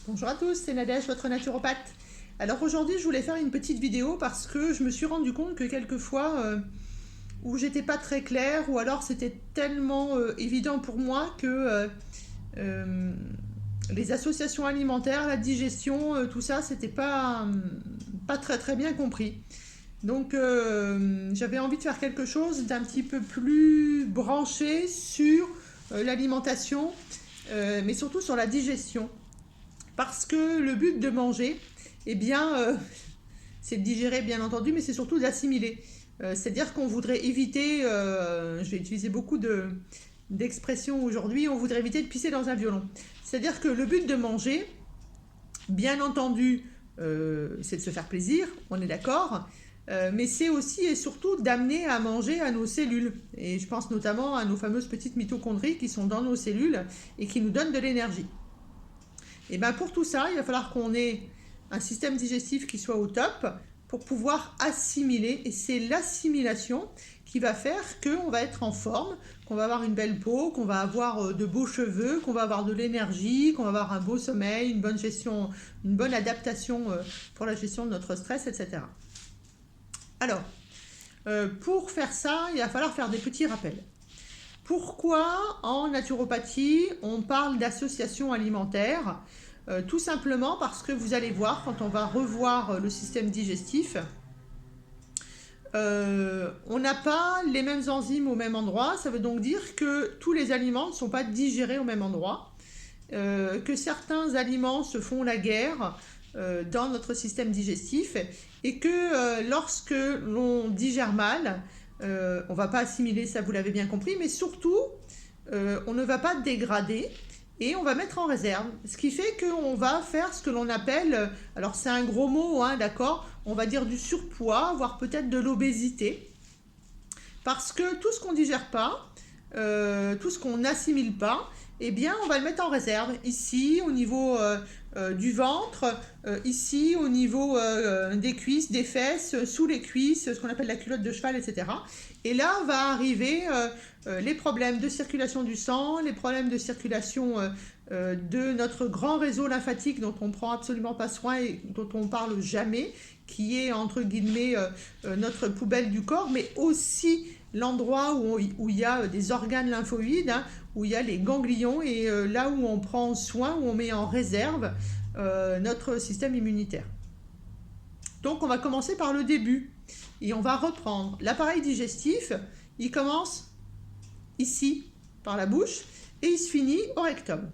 Bonjour à tous, c'est Nadège, votre naturopathe. Alors aujourd'hui, je voulais faire une petite vidéo parce que je me suis rendu compte que quelquefois, où j'étais pas très claire, ou alors c'était tellement évident pour moi que euh, les associations alimentaires, la digestion, tout ça, c'était pas très très bien compris. Donc j'avais envie de faire quelque chose d'un petit peu plus branché sur l'alimentation, mais surtout sur la digestion. Parce que le but de manger, eh bien, c'est de digérer bien entendu, mais c'est surtout d'assimiler. C'est-à-dire qu'on voudrait éviter, je vais utiliser beaucoup d'expressions aujourd'hui, on voudrait éviter de pisser dans un violon. C'est-à-dire que le but de manger, bien entendu, c'est de se faire plaisir, on est d'accord, mais c'est aussi et surtout d'amener à manger à nos cellules. Et je pense notamment à nos fameuses petites mitochondries qui sont dans nos cellules et qui nous donnent de l'énergie. Et bien pour tout ça, il va falloir qu'on ait un système digestif qui soit au top pour pouvoir assimiler. Et c'est l'assimilation qui va faire qu'on va être en forme, qu'on va avoir une belle peau, qu'on va avoir de beaux cheveux, qu'on va avoir de l'énergie, qu'on va avoir un beau sommeil, une bonne gestion, une bonne adaptation pour la gestion de notre stress, etc. Alors, pour faire ça, il va falloir faire des petits rappels. Pourquoi en naturopathie on parle d'association alimentaire? Tout simplement parce que vous allez voir, quand on va revoir le système digestif, on n'a pas les mêmes enzymes au même endroit. Ça veut donc dire que tous les aliments ne sont pas digérés au même endroit, que certains aliments se font la guerre dans notre système digestif et que lorsque l'on digère mal, on ne va pas assimiler, ça vous l'avez bien compris, mais surtout, on ne va pas dégrader et on va mettre en réserve. Ce qui fait qu'on va faire ce que l'on appelle, alors c'est un gros mot, hein, d'accord, on va dire du surpoids, voire peut-être de l'obésité. Parce que tout ce qu'on ne digère pas, tout ce qu'on n'assimile pas, eh bien, on va le mettre en réserve. Ici, au niveau du ventre, ici, au niveau des cuisses, des fesses, sous les cuisses, ce qu'on appelle la culotte de cheval, etc. Et là, va arriver les problèmes de circulation du sang, les problèmes de circulation de notre grand réseau lymphatique dont on ne prend absolument pas soin et dont on ne parle jamais, qui est entre guillemets notre poubelle du corps, mais aussi l'endroit où il y a des organes lymphoïdes, hein, où il y a les ganglions et là où on prend soin, où on met en réserve notre système immunitaire. Donc on va commencer par le début et on va reprendre. L'appareil digestif, il commence ici, par la bouche, et il se finit au rectum.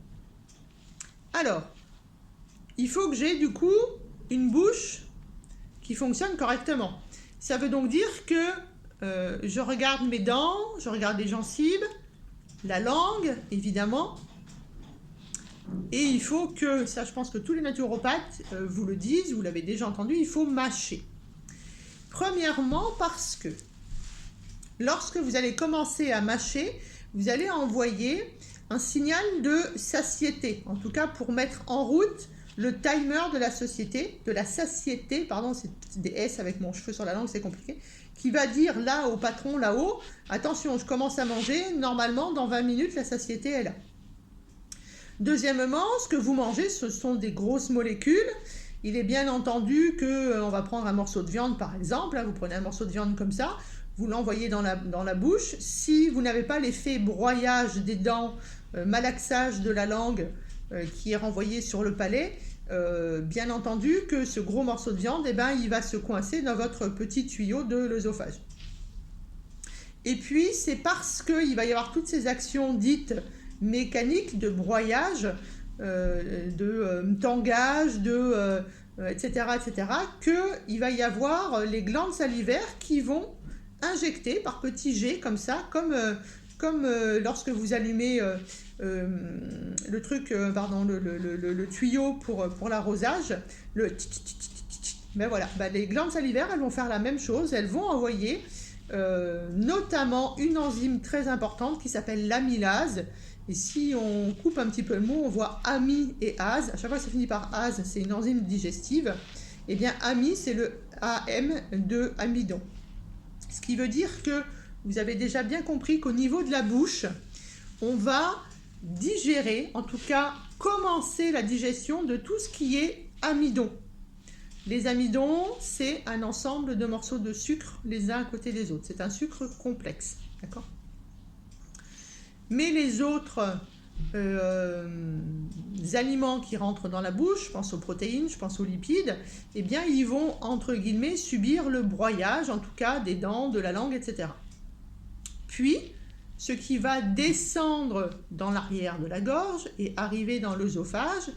Alors, il faut que j'ai du coup une bouche qui fonctionne correctement. Ça veut donc dire que je regarde mes dents, je regarde les gencives, la langue, évidemment. Et il faut que, ça je pense que tous les naturopathes vous le disent, vous l'avez déjà entendu, il faut mâcher. Premièrement parce que lorsque vous allez commencer à mâcher, vous allez envoyer un signal de satiété, en tout cas pour mettre en route le timer de la satiété, pardon, c'est des S avec mon cheveu sur la langue, c'est compliqué, qui va dire là au patron là-haut, attention, je commence à manger, normalement dans 20 minutes la satiété est là. Deuxièmement, ce que vous mangez, ce sont des grosses molécules. Il est bien entendu qu'on va prendre un morceau de viande par exemple, vous prenez un morceau de viande comme ça, vous l'envoyez dans la bouche. Si vous n'avez pas l'effet broyage des dents, malaxage de la langue qui est renvoyé sur le palais, bien entendu que ce gros morceau de viande, eh ben, il va se coincer dans votre petit tuyau de l'œsophage. Et puis, c'est parce qu'il va y avoir toutes ces actions dites mécaniques de broyage, de tangage, etc., etc., qu'il va y avoir les glandes salivaires qui vont injecter par petits jets comme ça, comme lorsque vous allumez le truc, pardon, le tuyau pour l'arrosage, ben voilà, ben les glandes salivaires, elles vont faire la même chose, elles vont envoyer notamment une enzyme très importante qui s'appelle l'amylase. Et si on coupe un petit peu le mot, on voit ami et ase. À chaque fois que ça finit par ase, c'est une enzyme digestive. Et bien ami, c'est le AM de amidon. Ce qui veut dire que vous avez déjà bien compris qu'au niveau de la bouche, on va digérer, en tout cas commencer la digestion de tout ce qui est amidon. Les amidons, c'est un ensemble de morceaux de sucre les uns à côté des autres. C'est un sucre complexe, d'accord? Mais les autres aliments qui rentrent dans la bouche, je pense aux protéines, je pense aux lipides, eh bien ils vont entre guillemets subir le broyage, en tout cas des dents, de la langue, etc. Puis, ce qui va descendre dans l'arrière de la gorge et arriver dans l'œsophage,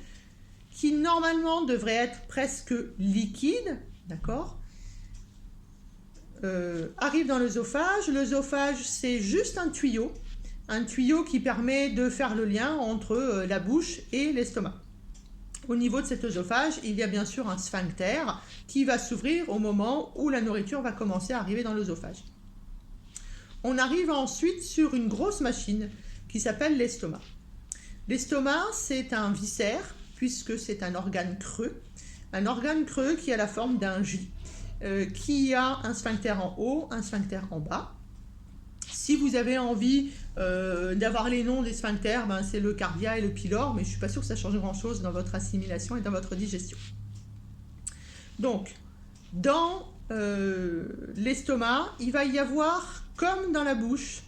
qui normalement devrait être presque liquide, d'accord, arrive dans l'œsophage. L'œsophage, c'est juste un tuyau qui permet de faire le lien entre la bouche et l'estomac. Au niveau de cet œsophage, il y a bien sûr un sphincter qui va s'ouvrir au moment où la nourriture va commencer à arriver dans l'œsophage. On arrive ensuite sur une grosse machine qui s'appelle l'estomac. L'estomac, c'est un viscère, puisque c'est un organe creux qui a la forme d'un J, qui a un sphincter en haut, un sphincter en bas. Si vous avez envie d'avoir les noms des sphincters, ben c'est le cardia et le pylore, mais je ne suis pas sûre que ça change grand-chose dans votre assimilation et dans votre digestion. Donc, dans l'estomac, il va y avoir, comme dans la bouche,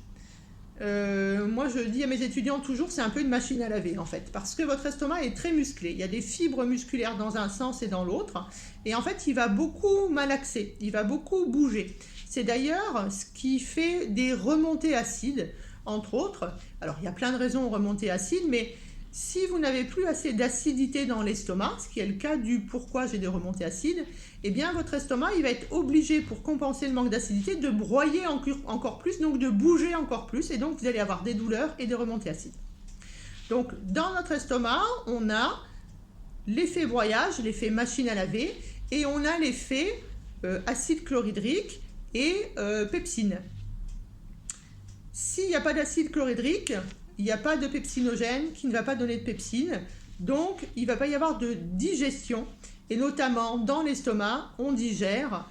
moi je dis à mes étudiants toujours, c'est un peu une machine à laver en fait, parce que votre estomac est très musclé, il y a des fibres musculaires dans un sens et dans l'autre, et en fait il va beaucoup malaxer, il va beaucoup bouger. C'est d'ailleurs ce qui fait des remontées acides, entre autres. Alors il y a plein de raisons aux remontées acides, mais si vous n'avez plus assez d'acidité dans l'estomac, ce qui est le cas du pourquoi j'ai des remontées acides, eh bien votre estomac il va être obligé, pour compenser le manque d'acidité, de broyer encore plus, donc de bouger encore plus, et donc vous allez avoir des douleurs et des remontées acides. Donc dans notre estomac, on a l'effet broyage, l'effet machine à laver, et on a l'effet acide chlorhydrique et pepsine. S'il n'y a pas d'acide chlorhydrique, il n'y a pas de pepsinogène qui ne va pas donner de pepsine, donc il ne va pas y avoir de digestion, et notamment dans l'estomac, on digère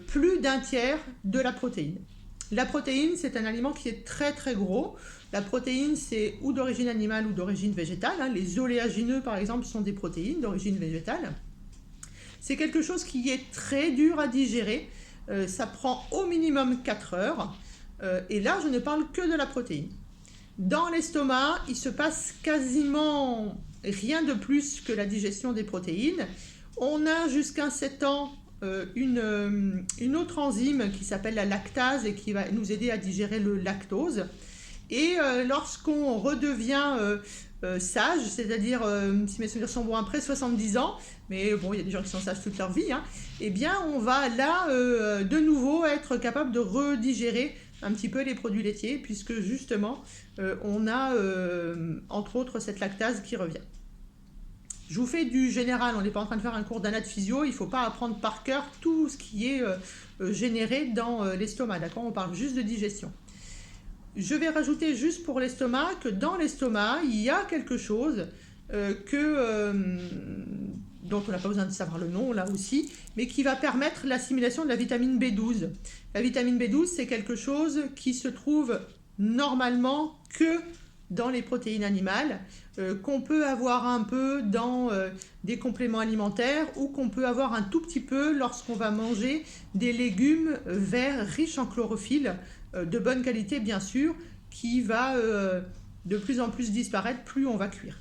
plus d'un tiers de la protéine. La protéine, c'est un aliment qui est très très gros. La protéine, c'est ou d'origine animale ou d'origine végétale, hein. Les oléagineux, par exemple, sont des protéines d'origine végétale. C'est quelque chose qui est très dur à digérer, ça prend au minimum 4 heures, et là, je ne parle que de la protéine. Dans l'estomac, il se passe quasiment rien de plus que la digestion des protéines. On a jusqu'à 7 ans une autre enzyme qui s'appelle la lactase et qui va nous aider à digérer le lactose. Et lorsqu'on redevient sage, c'est-à-dire, si mes souvenirs sont bons, après 70 ans, mais bon, il y a des gens qui sont sages toute leur vie, hein, eh bien, on va là, de nouveau, être capable de redigérer un petit peu les produits laitiers, puisque justement, on a, entre autres, cette lactase qui revient. Je vous fais du général, on n'est pas en train de faire un cours d'anat physio, il ne faut pas apprendre par cœur tout ce qui est généré dans l'estomac, d'accord? On parle juste de digestion. Je vais rajouter juste pour l'estomac que dans l'estomac, il y a quelque chose dont on n'a pas besoin de savoir le nom là aussi, mais qui va permettre l'assimilation de la vitamine B12. La vitamine B12, c'est quelque chose qui se trouve normalement que dans les protéines animales, qu'on peut avoir un peu dans des compléments alimentaires ou qu'on peut avoir un tout petit peu lorsqu'on va manger des légumes verts riches en chlorophylle, de bonne qualité bien sûr, qui va de plus en plus disparaître plus on va cuire.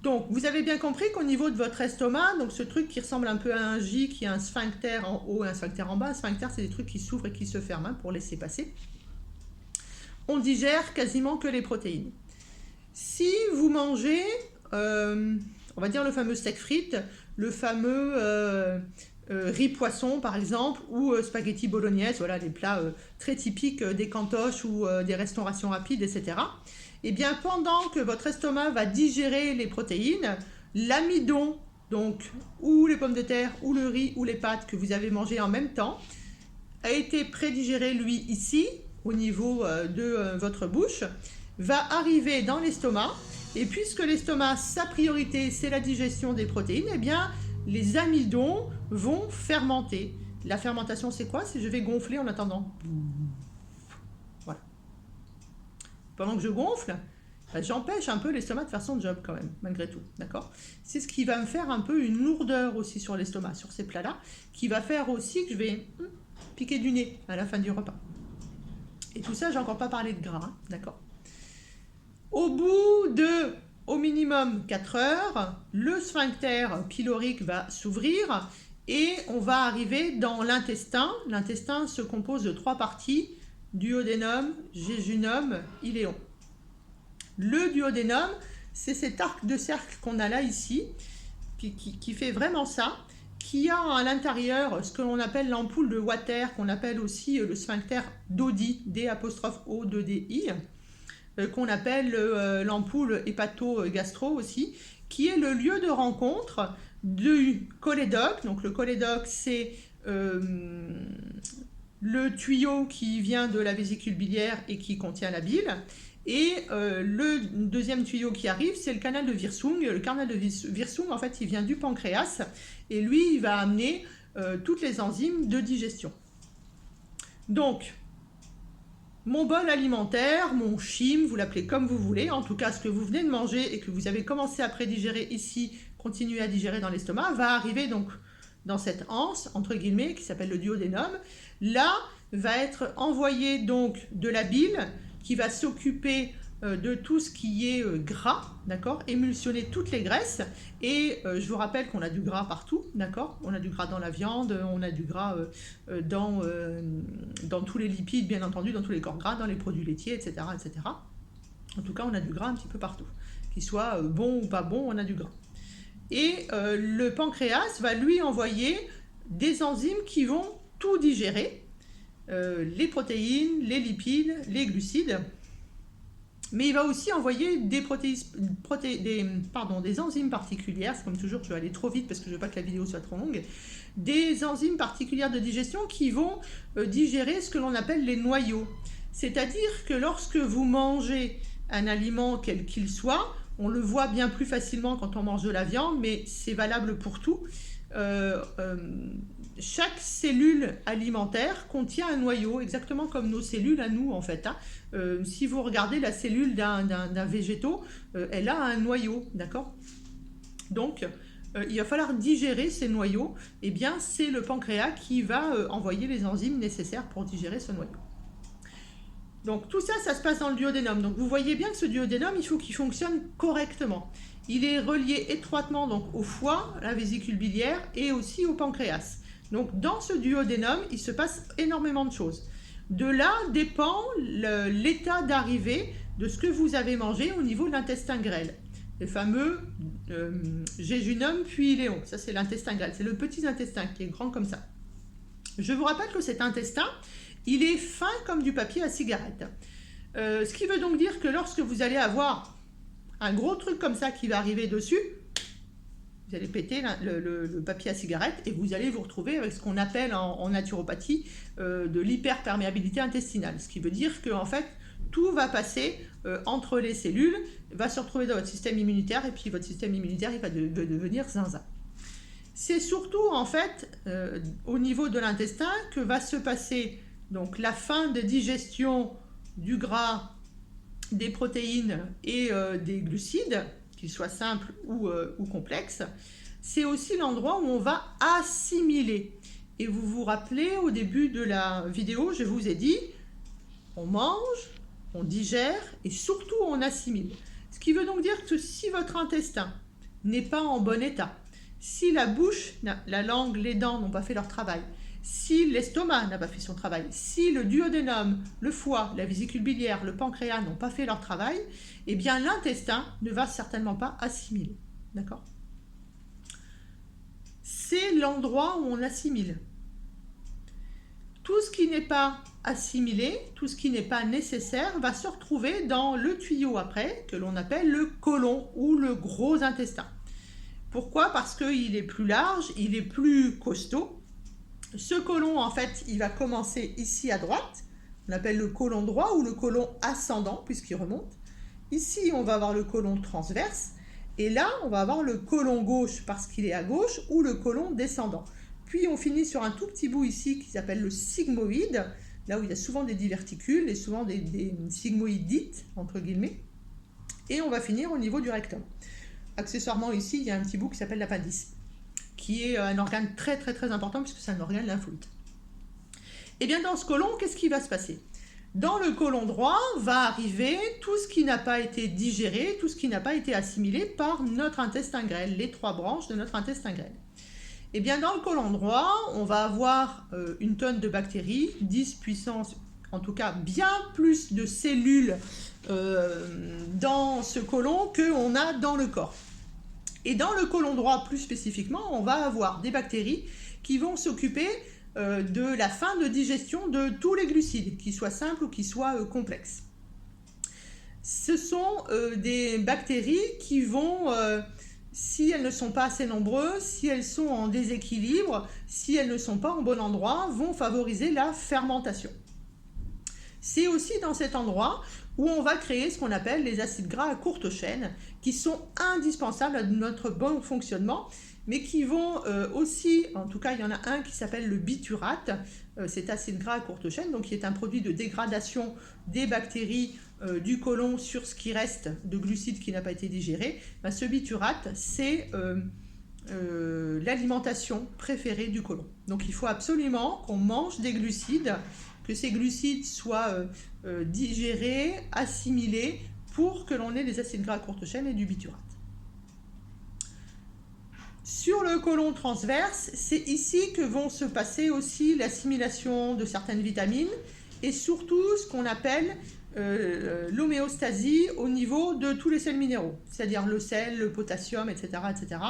Donc, vous avez bien compris qu'au niveau de votre estomac, donc ce truc qui ressemble un peu à un J, qui a un sphincter en haut et un sphincter en bas, un sphincter, c'est des trucs qui s'ouvrent et qui se ferment, hein, pour laisser passer. On digère quasiment que les protéines. Si vous mangez, on va dire le fameux steak frites, le fameux riz poisson par exemple, ou spaghetti bolognaise, voilà les plats très typiques des cantoches ou des restaurations rapides, etc. Et bien pendant que votre estomac va digérer les protéines, l'amidon, donc ou les pommes de terre, ou le riz, ou les pâtes que vous avez mangées en même temps, a été prédigéré lui ici, au niveau de votre bouche, va arriver dans l'estomac, et puisque l'estomac, sa priorité, c'est la digestion des protéines, eh bien les amidons vont fermenter. La fermentation, c'est quoi? C'est je vais gonfler en attendant. Voilà. Pendant que je gonfle, j'empêche un peu l'estomac de faire son job quand même, malgré tout, d'accord? C'est ce qui va me faire un peu une lourdeur aussi sur l'estomac, sur ces plats-là, qui va faire aussi que je vais piquer du nez à la fin du repas. Et tout ça, j'ai encore pas parlé de gras, hein, d'accord? Au bout de, au minimum 4 heures, le sphincter pylorique va s'ouvrir et on va arriver dans l'intestin. L'intestin se compose de 3 parties, duodénum, jéjunum, iléon. Le duodénum, c'est cet arc de cercle qu'on a là ici, qui fait vraiment ça, qui a à l'intérieur ce que l'on appelle l'ampoule de Water, qu'on appelle aussi le sphincter Dodi, D''O'2DI, qu'on appelle l'ampoule hépato-gastro aussi, qui est le lieu de rencontre du cholédoque. Donc le cholédoque, c'est le tuyau qui vient de la vésicule biliaire et qui contient la bile. Et le deuxième tuyau qui arrive, c'est le canal de Wirsung. Le canal de Wirsung, en fait, il vient du pancréas. Et lui, il va amener toutes les enzymes de digestion. Donc, mon bol alimentaire, mon chim, vous l'appelez comme vous voulez, en tout cas, ce que vous venez de manger et que vous avez commencé à prédigérer ici, continuer à digérer dans l'estomac, va arriver donc dans cette anse, entre guillemets, qui s'appelle le duodénum. Là, va être envoyé donc de la bile, qui va s'occuper de tout ce qui est gras, d'accord, émulsionner toutes les graisses. Et je vous rappelle qu'on a du gras partout, d'accord, on a du gras dans la viande, on a du gras dans tous les lipides, bien entendu, dans tous les corps gras, dans les produits laitiers, etc., etc. En tout cas, on a du gras un petit peu partout. Qu'il soit bon ou pas bon, on a du gras. Et le pancréas va lui envoyer des enzymes qui vont tout digérer, les protéines, les lipides, les glucides, mais il va aussi envoyer des enzymes particulières. C'est comme toujours, je vais aller trop vite parce que je ne veux pas que la vidéo soit trop longue. Des enzymes particulières de digestion qui vont digérer ce que l'on appelle les noyaux. C'est-à-dire que lorsque vous mangez un aliment quel qu'il soit, on le voit bien plus facilement quand on mange de la viande, mais c'est valable pour tout. Chaque cellule alimentaire contient un noyau, exactement comme nos cellules à nous en fait. Si vous regardez la cellule d'un végétaux, elle a un noyau, d'accord? Donc, il va falloir digérer ces noyaux. Eh bien, c'est le pancréas qui va envoyer les enzymes nécessaires pour digérer ce noyau. Donc, tout ça, ça se passe dans le duodénum. Donc, vous voyez bien que ce duodénum, il faut qu'il fonctionne correctement. Il est relié étroitement donc, au foie, à la vésicule biliaire et aussi au pancréas. Donc, dans ce duodénum, il se passe énormément de choses. De là dépend l'état d'arrivée de ce que vous avez mangé au niveau de l'intestin grêle. Les fameux jéjunum puis iléon. Ça, c'est l'intestin grêle. C'est le petit intestin qui est grand comme ça. Je vous rappelle que cet intestin, il est fin comme du papier à cigarette. Ce qui veut donc dire que lorsque vous allez avoir un gros truc comme ça qui va arriver dessus, vous allez péter le papier à cigarette et vous allez vous retrouver avec ce qu'on appelle en naturopathie de l'hyperperméabilité intestinale. Ce qui veut dire que en fait, tout va passer entre les cellules, va se retrouver dans votre système immunitaire et puis votre système immunitaire il va devenir zinzin. C'est surtout en fait au niveau de l'intestin que va se passer donc la fin de digestion du gras, des protéines et des glucides, qu'ils soient simples ou complexes. C'est aussi l'endroit où on va assimiler. Et vous vous rappelez, au début de la vidéo, je vous ai dit, on mange, on digère et surtout on assimile. Ce qui veut donc dire que si votre intestin n'est pas en bon état, si la bouche, la langue, les dents n'ont pas fait leur travail, si l'estomac n'a pas fait son travail, si le duodénum, le foie, la vésicule biliaire, le pancréas n'ont pas fait leur travail, eh bien l'intestin ne va certainement pas assimiler. D'accord ? C'est l'endroit où on assimile. Tout ce qui n'est pas assimilé, tout ce qui n'est pas nécessaire, va se retrouver dans le tuyau après, que l'on appelle le côlon ou le gros intestin. Pourquoi ? Parce qu'il est plus large, il est plus costaud. Ce côlon, en fait, il va commencer ici à droite. On l'appelle le côlon droit ou le côlon ascendant, puisqu'il remonte. Ici, on va avoir le côlon transverse. Et là, on va avoir le côlon gauche, parce qu'il est à gauche, ou le côlon descendant. Puis, on finit sur un tout petit bout ici, qui s'appelle le sigmoïde, là où il y a souvent des diverticules, et souvent des sigmoïdites, entre guillemets. et on va finir au niveau du rectum. Accessoirement ici, il y a un petit bout qui s'appelle l'appendice, qui est un organe très très très important puisque c'est un organe lymphoïde. Et bien dans ce côlon, qu'est-ce qui va se passer? Dans le côlon droit va arriver tout ce qui n'a pas été digéré, tout ce qui n'a pas été assimilé par notre intestin grêle, les 3 branches de notre intestin grêle. Et bien dans le côlon droit, on va avoir une tonne de bactéries, 10 puissance, en tout cas bien plus de cellules dans ce côlon qu'on a dans le corps. Et dans le côlon droit plus spécifiquement, on va avoir des bactéries qui vont s'occuper de la fin de digestion de tous les glucides, qu'ils soient simples ou qu'ils soient complexes. Ce sont des bactéries qui vont, si elles ne sont pas assez nombreuses, si elles sont en déséquilibre, si elles ne sont pas au bon endroit, vont favoriser la fermentation. C'est aussi dans cet endroit où on va créer ce qu'on appelle les acides gras à courte chaîne, qui sont indispensables à notre bon fonctionnement, mais qui vont aussi, en tout cas il y en a un qui s'appelle le biturate, cet acide gras à courte chaîne, donc qui est un produit de dégradation des bactéries du côlon sur ce qui reste de glucides qui n'a pas été digéré. Ce biturate, c'est l'alimentation préférée du côlon. Donc il faut absolument qu'on mange des glucides, que ces glucides soient digérés, assimilés, pour que l'on ait des acides gras à courte chaîne et du biturate. Sur le côlon transverse, c'est ici que vont se passer aussi l'assimilation de certaines vitamines et surtout ce qu'on appelle l'homéostasie au niveau de tous les sels minéraux, c'est-à-dire le sel, le potassium, etc., etc.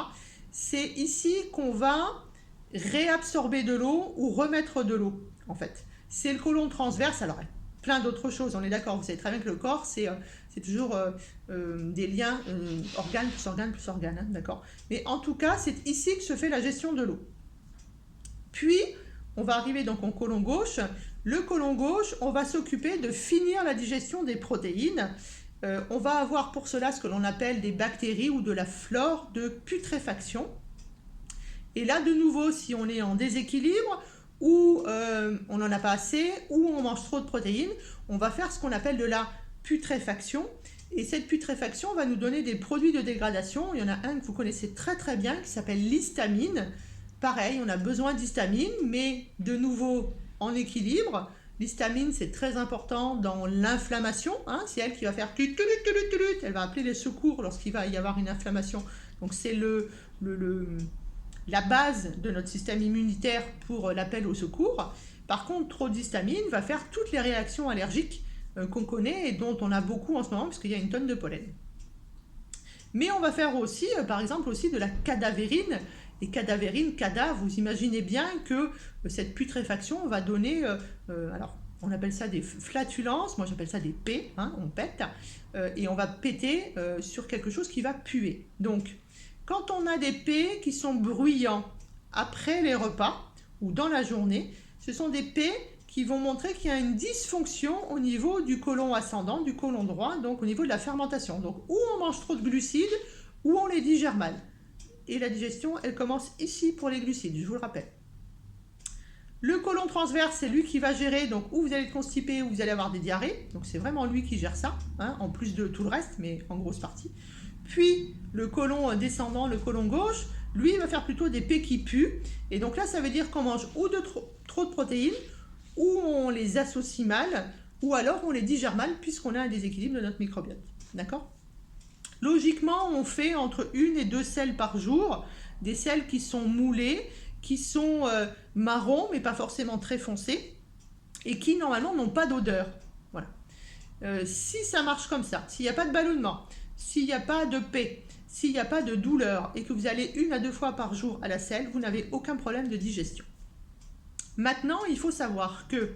C'est ici qu'on va réabsorber de l'eau ou remettre de l'eau, en fait. C'est le côlon transverse, alors plein d'autres choses, on est d'accord, vous savez très bien que le corps, c'est toujours des liens organe plus organe plus organe, hein, d'accord. Mais en tout cas, c'est ici que se fait la gestion de l'eau. Puis, on va arriver donc au côlon gauche. Le côlon gauche, on va s'occuper de finir la digestion des protéines. On va avoir pour cela ce que l'on appelle des bactéries ou de la flore de putréfaction. Et là, de nouveau, si on est en déséquilibre, ou on n'en a pas assez, ou on mange trop de protéines, on va faire ce qu'on appelle de la putréfaction. Et cette putréfaction va nous donner des produits de dégradation. Il y en a un que vous connaissez très très bien qui s'appelle l'histamine. Pareil, on a besoin d'histamine, mais de nouveau en équilibre. L'histamine, c'est très important dans l'inflammation. Hein, c'est elle qui va faire tut, tut, tut, tut, tut. Elle va appeler les secours lorsqu'il va y avoir une inflammation. Donc c'est la base de notre système immunitaire pour l'appel au secours. Par contre, trop d'histamine va faire toutes les réactions allergiques qu'on connaît et dont on a beaucoup en ce moment puisqu'il y a une tonne de pollen. Mais on va faire aussi, par exemple, aussi de la cadavérine. Et cadavérine, vous imaginez bien que cette putréfaction va donner, alors on appelle ça des flatulences, moi j'appelle ça des pets, hein, on pète, et on va péter sur quelque chose qui va puer. Donc, quand on a des pets qui sont bruyants après les repas ou dans la journée, ce sont des pets qui vont montrer qu'il y a une dysfonction au niveau du côlon ascendant, du côlon droit, donc au niveau de la fermentation. Donc, ou on mange trop de glucides, ou on les digère mal. Et la digestion, elle commence ici pour les glucides, je vous le rappelle. Le côlon transverse, c'est lui qui va gérer, donc où vous allez être constipé, ou vous allez avoir des diarrhées. Donc c'est vraiment lui qui gère ça, hein, en plus de tout le reste, mais en grosse partie. Puis le côlon descendant, le côlon gauche, lui, il va faire plutôt des pets qui puent. Et donc là, ça veut dire qu'on mange ou trop de protéines, ou on les associe mal, ou alors on les digère mal, puisqu'on a un déséquilibre de notre microbiote. D'accord ? Logiquement, on fait entre 1 et 2 selles par jour, des selles qui sont moulées, qui sont marrons, mais pas forcément très foncées, et qui normalement n'ont pas d'odeur. Voilà. Si ça marche comme ça, s'il n'y a pas de ballonnement, s'il n'y a pas de paix, s'il n'y a pas de douleur, et que vous allez 1 à 2 fois par jour à la selle, vous n'avez aucun problème de digestion. Maintenant, il faut savoir que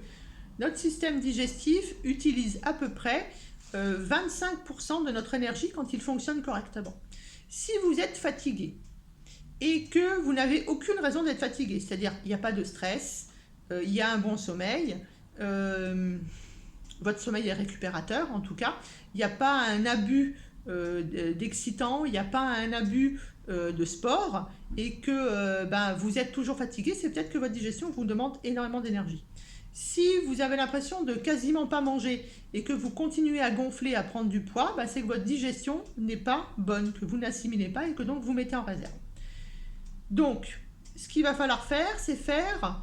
notre système digestif utilise à peu près 25% de notre énergie quand il fonctionne correctement. Si vous êtes fatigué et que vous n'avez aucune raison d'être fatigué, c'est-à-dire il n'y a pas de stress, il y a un bon sommeil, votre sommeil est récupérateur en tout cas, il n'y a pas un abus d'excitant, il n'y a pas un abus de sport et que vous êtes toujours fatigué, c'est peut-être que votre digestion vous demande énormément d'énergie. Si vous avez l'impression de quasiment pas manger et que vous continuez à gonfler, à prendre du poids, bah, c'est que votre digestion n'est pas bonne, que vous n'assimilez pas et que donc vous mettez en réserve. Donc, ce qu'il va falloir faire, c'est faire,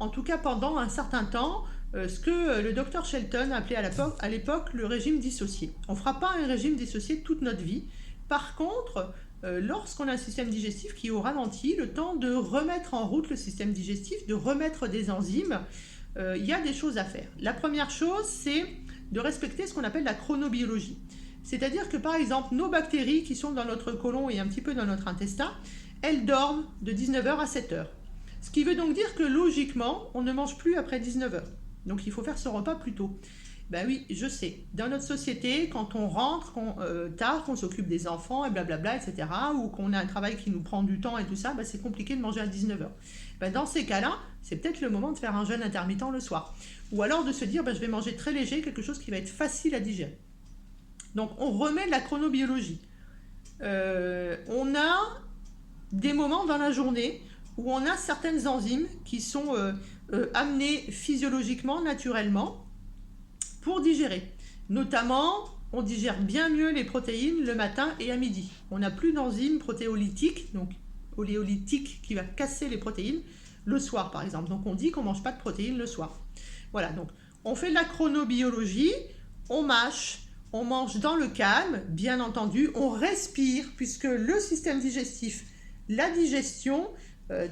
en tout cas pendant un certain temps, ce que le docteur Shelton appelait à l'époque le régime dissocié. On ne fera pas un régime dissocié toute notre vie. Par contre, lorsqu'on a un système digestif qui est au ralenti, le temps de remettre en route le système digestif, de remettre des enzymes, il y a des choses à faire. La première chose, c'est de respecter ce qu'on appelle la chronobiologie. C'est-à-dire que par exemple, nos bactéries qui sont dans notre côlon et un petit peu dans notre intestin, elles dorment de 19h à 7h. Ce qui veut donc dire que logiquement, on ne mange plus après 19h. Donc il faut faire ce repas plus tôt. Ben oui, je sais. Dans notre société, quand on rentre tard, qu'on s'occupe des enfants et blablabla, etc., ou qu'on a un travail qui nous prend du temps et tout ça, ben c'est compliqué de manger à 19h. Ben dans ces cas-là, c'est peut-être le moment de faire un jeûne intermittent le soir. Ou alors de se dire, ben je vais manger très léger, quelque chose qui va être facile à digérer. Donc on remet de la chronobiologie. On a des moments dans la journée où on a certaines enzymes qui sont amenées physiologiquement, naturellement, pour digérer. Notamment, on digère bien mieux les protéines le matin et à midi. On n'a plus d'enzymes protéolytiques, donc oléolytiques, qui va casser les protéines le soir, par exemple. Donc on dit qu'on ne mange pas de protéines le soir. Voilà, donc on fait de la chronobiologie, on mâche, on mange dans le calme, bien entendu, on respire, puisque le système digestif, la digestion,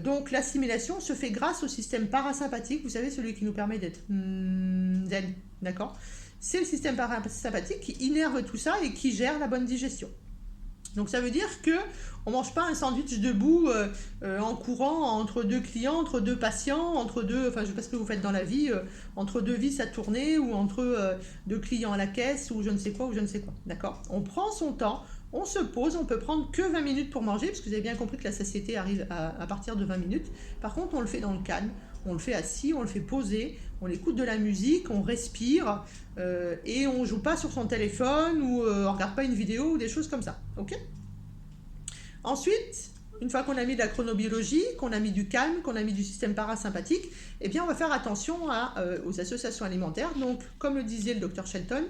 donc l'assimilation se fait grâce au système parasympathique, vous savez, celui qui nous permet d'être zen, d'accord? C'est le système parasympathique qui innerve tout ça et qui gère la bonne digestion. Donc ça veut dire que on ne mange pas un sandwich debout en courant entre deux clients, entre deux patients, entre deux, enfin je ne sais pas ce que vous faites dans la vie, entre deux vis à tourner ou entre deux clients à la caisse ou je ne sais quoi ou je ne sais quoi. D'accord? On prend son temps, on se pose, on peut prendre que 20 minutes pour manger, parce que vous avez bien compris que la satiété arrive à partir de 20 minutes. Par contre, on le fait dans le calme, on le fait assis, on le fait posé, on écoute de la musique, on respire et on ne joue pas sur son téléphone ou on ne regarde pas une vidéo ou des choses comme ça. Ok? Ensuite, une fois qu'on a mis de la chronobiologie, qu'on a mis du calme, qu'on a mis du système parasympathique, eh bien on va faire attention aux associations alimentaires. Donc, comme le disait le docteur Shelton,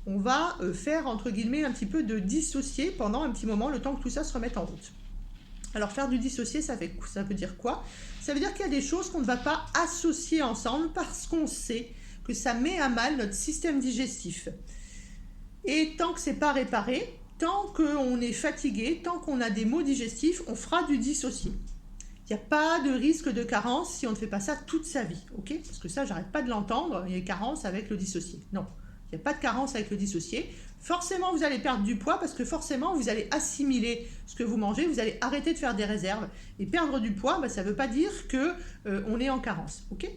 on va faire, entre guillemets, un petit peu de dissocier pendant un petit moment, le temps que tout ça se remette en route. Alors, faire du dissocier, ça veut dire quoi? Ça veut dire qu'il y a des choses qu'on ne va pas associer ensemble parce qu'on sait que ça met à mal notre système digestif. Et tant que c'est pas réparé, tant qu'on est fatigué, tant qu'on a des maux digestifs, on fera du dissocié. Il n'y a pas de risque de carence si on ne fait pas ça toute sa vie, ok? Parce que ça, j'arrête pas de l'entendre, il y a carence avec le dissocié. Non, il n'y a pas de carence avec le dissocié. Forcément, vous allez perdre du poids parce que forcément, vous allez assimiler ce que vous mangez, vous allez arrêter de faire des réserves. Et perdre du poids, bah, ça ne veut pas dire qu'on est en carence, ok?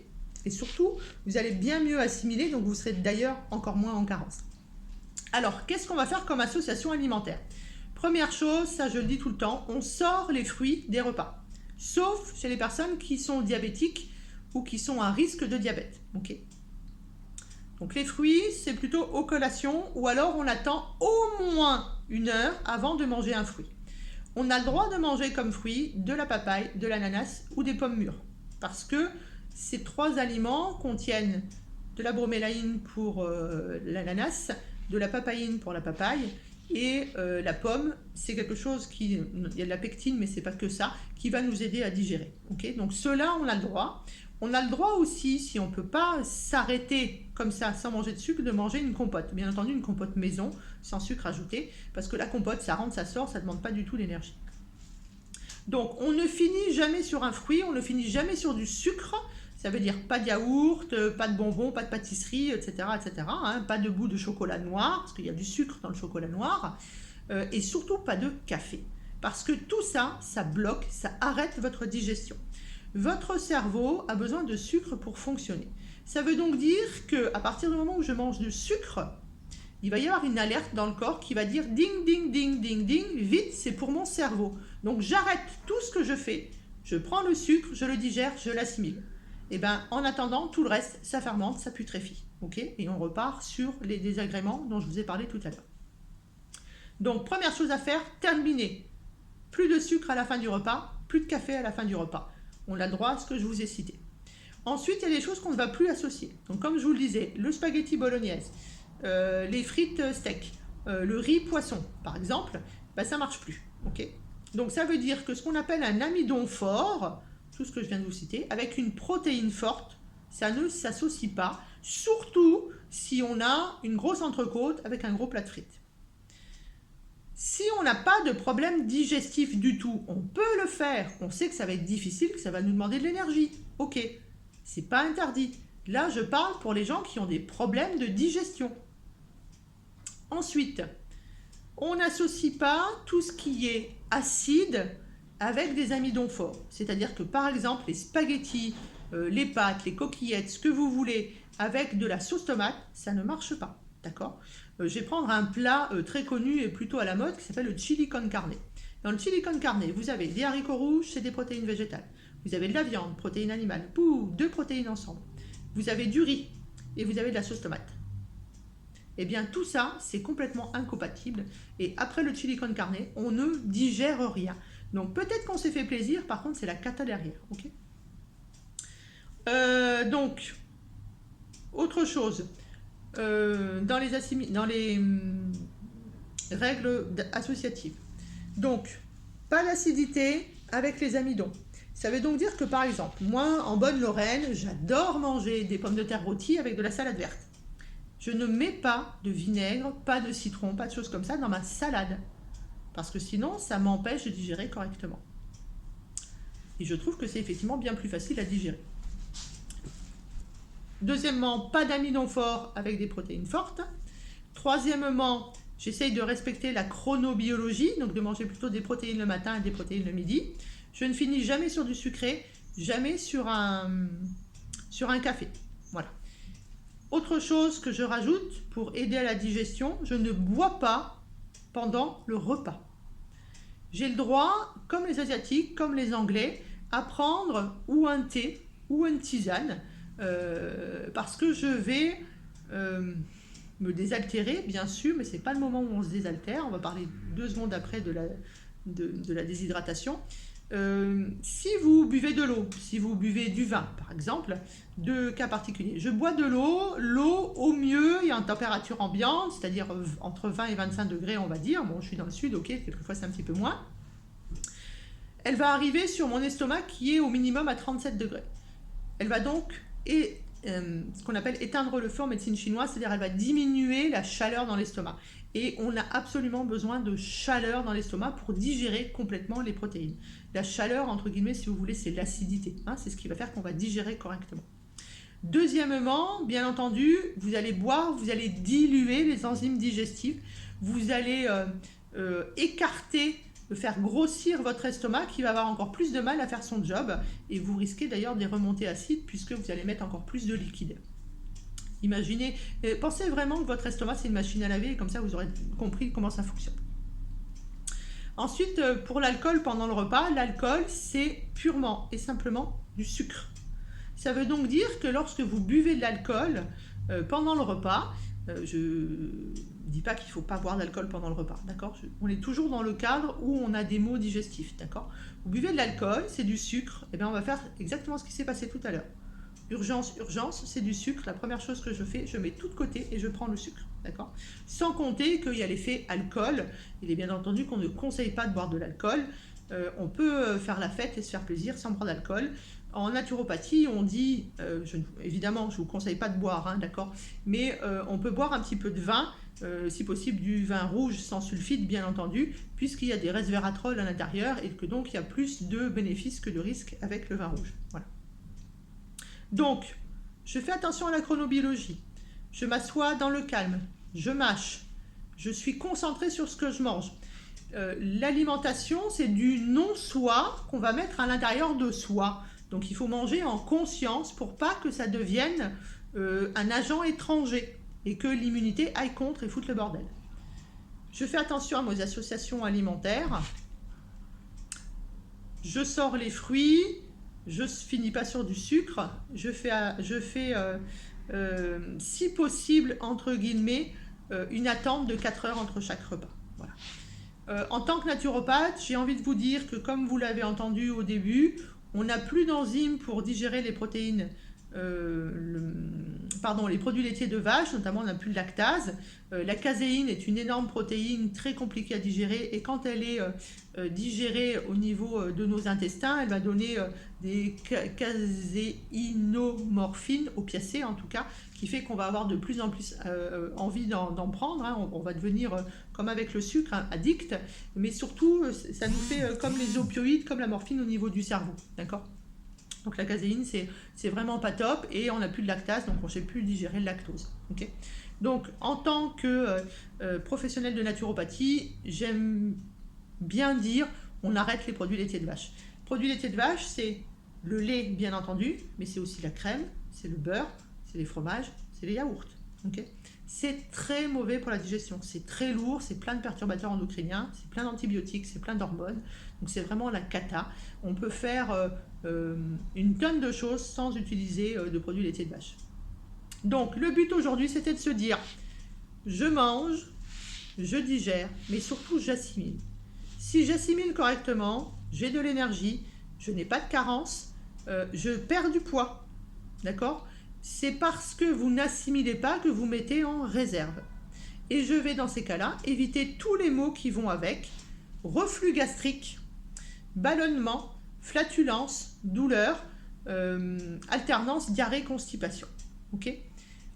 Et surtout, vous allez bien mieux assimiler, donc vous serez d'ailleurs encore moins en carence. Alors, qu'est-ce qu'on va faire comme association alimentaire? Première chose, ça je le dis tout le temps, on sort les fruits des repas. Sauf chez les personnes qui sont diabétiques ou qui sont à risque de diabète. Okay. Donc les fruits, c'est plutôt aux collations ou alors on attend au moins 1 heure avant de manger un fruit. On a le droit de manger comme fruits de la papaye, de l'ananas ou des pommes mûres. Parce que ces 3 aliments contiennent de la bromélaïne pour l'ananas, de la papaïne pour la papaye et la pomme, c'est quelque chose il y a de la pectine mais c'est pas que ça, qui va nous aider à digérer. Okay, donc ceux-là, on a le droit. On a le droit aussi, si on ne peut pas s'arrêter comme ça sans manger de sucre, de manger une compote. Bien entendu, une compote maison, sans sucre ajouté, parce que la compote, ça rentre, ça sort, ça ne demande pas du tout d'énergie. Donc, on ne finit jamais sur un fruit, on ne finit jamais sur du sucre. Ça veut dire pas de yaourt, pas de bonbons, pas de pâtisserie, etc. etc. Hein, pas de bout de chocolat noir, parce qu'il y a du sucre dans le chocolat noir. Et surtout pas de café. Parce que tout ça, ça bloque, ça arrête votre digestion. Votre cerveau a besoin de sucre pour fonctionner. Ça veut donc dire qu'à partir du moment où je mange du sucre, il va y avoir une alerte dans le corps qui va dire ding, ding, ding, ding, ding, vite, c'est pour mon cerveau. Donc j'arrête tout ce que je fais, je prends le sucre, je le digère, je l'assimile. Et bien en attendant, tout le reste, ça fermente, ça putréfie. Okay, et on repart sur les désagréments dont je vous ai parlé tout à l'heure. Donc première chose à faire, terminer. Plus de sucre à la fin du repas, plus de café à la fin du repas. On a le droit à ce que je vous ai cité. Ensuite, il y a des choses qu'on ne va plus associer. Donc, comme je vous le disais, le spaghetti bolognaise, les frites steak, le riz poisson, par exemple, bah, ça ne marche plus. Okay, donc, ça veut dire que ce qu'on appelle un amidon fort, tout ce que je viens de vous citer, avec une protéine forte, ça ne s'associe pas, surtout si on a une grosse entrecôte avec un gros plat de frites. Si on n'a pas de problème digestif du tout, on peut le faire. On sait que ça va être difficile, que ça va nous demander de l'énergie. Ok, c'est pas interdit. Là, je parle pour les gens qui ont des problèmes de digestion. Ensuite, on n'associe pas tout ce qui est acide avec des amidons forts. C'est-à-dire que par exemple, les spaghettis, les pâtes, les coquillettes, ce que vous voulez, avec de la sauce tomate, ça ne marche pas. D'accord ? Je vais prendre un plat très connu et plutôt à la mode qui s'appelle le chili con carne. Dans le chili con carne, vous avez des haricots rouges, c'est des protéines végétales. Vous avez de la viande, protéines animales, deux protéines ensemble. Vous avez du riz et vous avez de la sauce tomate. Eh bien, tout ça, c'est complètement incompatible. Et après le chili con carne, on ne digère rien. Donc, peut-être qu'on s'est fait plaisir, par contre, c'est la cata derrière. Okay, donc, autre chose. Dans les règles associatives. Donc, pas d'acidité avec les amidons. Ça veut donc dire que, par exemple, moi, en bonne Lorraine, j'adore manger des pommes de terre rôties avec de la salade verte. Je ne mets pas de vinaigre, pas de citron, pas de choses comme ça dans ma salade. Parce que sinon, ça m'empêche de digérer correctement. Et je trouve que c'est effectivement bien plus facile à digérer. Deuxièmement, pas d'amidon fort avec des protéines fortes. Troisièmement, j'essaye de respecter la chronobiologie, donc de manger plutôt des protéines le matin et des protéines le midi. Je ne finis jamais sur du sucré, jamais sur un café. Voilà. Autre chose que je rajoute pour aider à la digestion, je ne bois pas pendant le repas. J'ai le droit, comme les Asiatiques, comme les Anglais, à prendre ou un thé ou une tisane, parce que je vais me désaltérer, bien sûr, mais ce n'est pas le moment où on se désaltère. On va parler 2 secondes après de la déshydratation. Si vous buvez de l'eau, si vous buvez du vin, par exemple, 2 cas particuliers. Je bois de l'eau, l'eau au mieux est en température ambiante, c'est-à-dire entre 20 et 25 degrés, on va dire. Bon, je suis dans le sud, ok, quelquefois c'est un petit peu moins. Elle va arriver sur mon estomac qui est au minimum à 37 degrés. Elle va donc ce qu'on appelle éteindre le feu en médecine chinoise, c'est-à-dire elle va diminuer la chaleur dans l'estomac. Et on a absolument besoin de chaleur dans l'estomac pour digérer complètement les protéines. La chaleur, entre guillemets, si vous voulez, c'est l'acidité. Hein, c'est ce qui va faire qu'on va digérer correctement. Deuxièmement, bien entendu, vous allez boire, vous allez diluer les enzymes digestives, vous allez écarter, faire grossir votre estomac qui va avoir encore plus de mal à faire son job et vous risquez d'ailleurs des remontées acides puisque vous allez mettre encore plus de liquide. Imaginez, pensez vraiment que votre estomac c'est une machine à laver et comme ça vous aurez compris comment ça fonctionne. Ensuite, pour l'alcool pendant le repas, l'alcool c'est purement et simplement du sucre. Ça veut donc dire que lorsque vous buvez de l'alcool pendant le repas, je ne dis pas qu'il ne faut pas boire d'alcool pendant le repas, d'accord ? On est toujours dans le cadre où on a des maux digestifs, d'accord ? Vous buvez de l'alcool, c'est du sucre, et bien on va faire exactement ce qui s'est passé tout à l'heure. Urgence, c'est du sucre. La première chose que je fais, je mets tout de côté et je prends le sucre, d'accord ? Sans compter qu'il y a l'effet alcool. Il est bien entendu qu'on ne conseille pas de boire de l'alcool. On peut faire la fête et se faire plaisir sans prendre d'alcool. En naturopathie, on dit, évidemment, je ne vous conseille pas de boire, hein, d'accord ? Mais on peut boire un petit peu de vin, si possible du vin rouge sans sulfite, bien entendu, puisqu'il y a des resveratrol à l'intérieur et que donc il y a plus de bénéfices que de risques avec le vin rouge. Voilà. Donc, je fais attention à la chronobiologie. Je m'assois dans le calme, je mâche, je suis concentrée sur ce que je mange. L'alimentation, c'est du non-soi qu'on va mettre à l'intérieur de soi. Donc il faut manger en conscience pour pas que ça devienne un agent étranger et que l'immunité aille contre et foute le bordel. Je fais attention à mes associations alimentaires. Je sors les fruits. Je ne finis pas sur du sucre. Je fais si possible, entre guillemets, une attente de 4 heures entre chaque repas. Voilà. En tant que naturopathe, j'ai envie de vous dire que, comme vous l'avez entendu au début, on n'a plus d'enzymes pour digérer les protéines les produits laitiers de vache, notamment on n'a plus de lactase. La caséine est une énorme protéine très compliquée à digérer et quand elle est digérée au niveau de nos intestins, elle va donner des caséinomorphines, opiacés en tout cas, qui fait qu'on va avoir de plus en plus envie d'en prendre. Hein. On va devenir, comme avec le sucre, hein, addict, mais surtout, ça nous fait comme les opioïdes, comme la morphine au niveau du cerveau. D'accord ? Donc la caséine, c'est vraiment pas top et on n'a plus de lactase, donc on ne sait plus digérer le lactose. Okay, donc en tant que professionnel de naturopathie, j'aime bien dire on arrête les produits laitiers de vache. Produits laitiers de vache, c'est le lait bien entendu, mais c'est aussi la crème, c'est le beurre, c'est les fromages, c'est les yaourts. Okay, c'est très mauvais pour la digestion, c'est très lourd, c'est plein de perturbateurs endocriniens, c'est plein d'antibiotiques, c'est plein d'hormones, donc c'est vraiment la cata. On peut faire une tonne de choses sans utiliser de produits laitiers de vache. Donc le but aujourd'hui, c'était de se dire, je mange, je digère, mais surtout j'assimile. Si j'assimile correctement, j'ai de l'énergie, je n'ai pas de carence, je perds du poids, d'accord ? C'est parce que vous n'assimilez pas que vous mettez en réserve. Et je vais dans ces cas-là éviter tous les maux qui vont avec, reflux gastrique, ballonnement, flatulence, douleur, alternance, diarrhée, constipation. Okay ?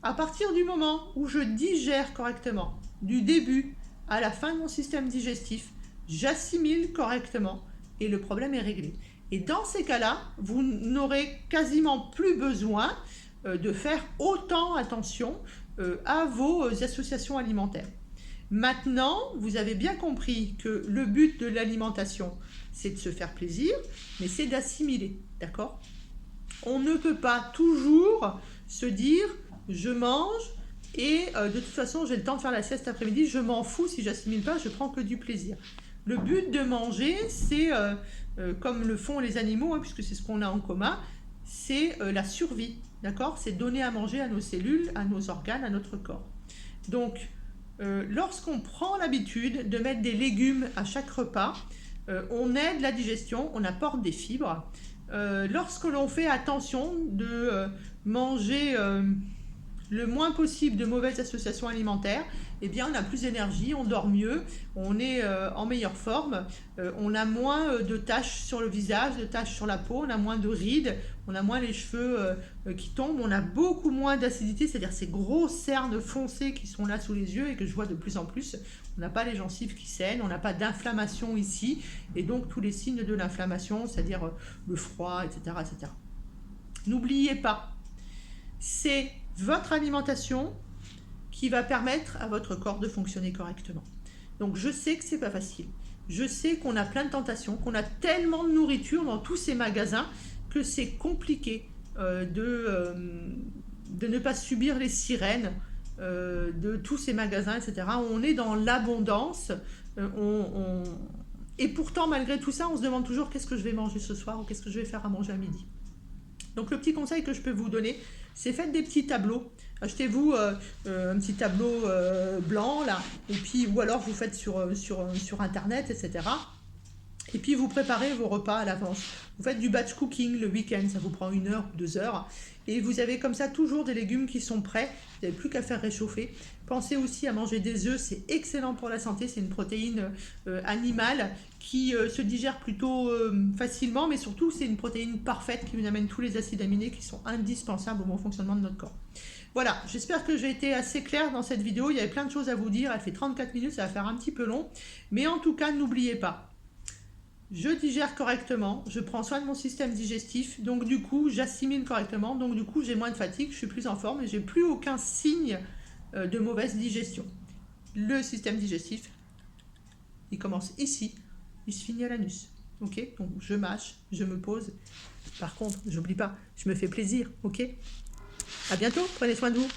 À partir du moment où je digère correctement, du début à la fin de mon système digestif, j'assimile correctement et le problème est réglé. Et dans ces cas-là, vous n'aurez quasiment plus besoin de faire autant attention à vos associations alimentaires. Maintenant, vous avez bien compris que le but de l'alimentation, c'est de se faire plaisir, mais c'est d'assimiler, d'accord ? On ne peut pas toujours se dire « je mange et de toute façon, j'ai le temps de faire la sieste après-midi, je m'en fous si j'assimile pas, je prends que du plaisir ». Le but de manger, c'est, comme le font les animaux, hein, puisque c'est ce qu'on a en commun, c'est la survie, d'accord ? C'est donner à manger à nos cellules, à nos organes, à notre corps. Donc, lorsqu'on prend l'habitude de mettre des légumes à chaque repas, on aide la digestion, on apporte des fibres. Lorsque l'on fait attention de manger le moins possible de mauvaises associations alimentaires, eh bien on a plus d'énergie, on dort mieux, on est en meilleure forme, on a moins de taches sur le visage, de taches sur la peau, on a moins de rides, on a moins les cheveux qui tombent, on a beaucoup moins d'acidité, c'est-à-dire ces grosses cernes foncées qui sont là sous les yeux et que je vois de plus en plus. On n'a pas les gencives qui saignent, on n'a pas d'inflammation ici, et donc tous les signes de l'inflammation, c'est-à-dire le froid, etc., etc. N'oubliez pas, c'est votre alimentation qui va permettre à votre corps de fonctionner correctement. Donc je sais que c'est pas facile. Je sais qu'on a plein de tentations, qu'on a tellement de nourriture dans tous ces magasins que c'est compliqué de ne pas subir les sirènes de tous ces magasins, etc. On est dans l'abondance et pourtant malgré tout ça, on se demande toujours qu'est-ce que je vais manger ce soir ou qu'est-ce que je vais faire à manger à midi. Donc le petit conseil que je peux vous donner, c'est faites des petits tableaux. Achetez-vous un petit tableau blanc là, et puis ou alors vous faites sur internet, etc. Et puis vous préparez vos repas à l'avance. Vous faites du batch cooking le week-end, ça vous prend 1 heure ou 2 heures. Et vous avez comme ça toujours des légumes qui sont prêts. Vous n'avez plus qu'à faire réchauffer. Pensez aussi à manger des œufs, c'est excellent pour la santé. C'est une protéine animale qui se digère plutôt facilement, mais surtout c'est une protéine parfaite qui vous amène tous les acides aminés qui sont indispensables au bon fonctionnement de notre corps. Voilà, j'espère que j'ai été assez claire dans cette vidéo. Il y avait plein de choses à vous dire. Elle fait 34 minutes, ça va faire un petit peu long. Mais en tout cas, n'oubliez pas. Je digère correctement, je prends soin de mon système digestif, donc du coup j'assimile correctement, donc du coup j'ai moins de fatigue, je suis plus en forme et j'ai plus aucun signe de mauvaise digestion. Le système digestif, il commence ici, il se finit à l'anus. Ok, donc je mâche, je me pose. Par contre, j'oublie pas, je me fais plaisir. Ok, à bientôt, prenez soin de vous.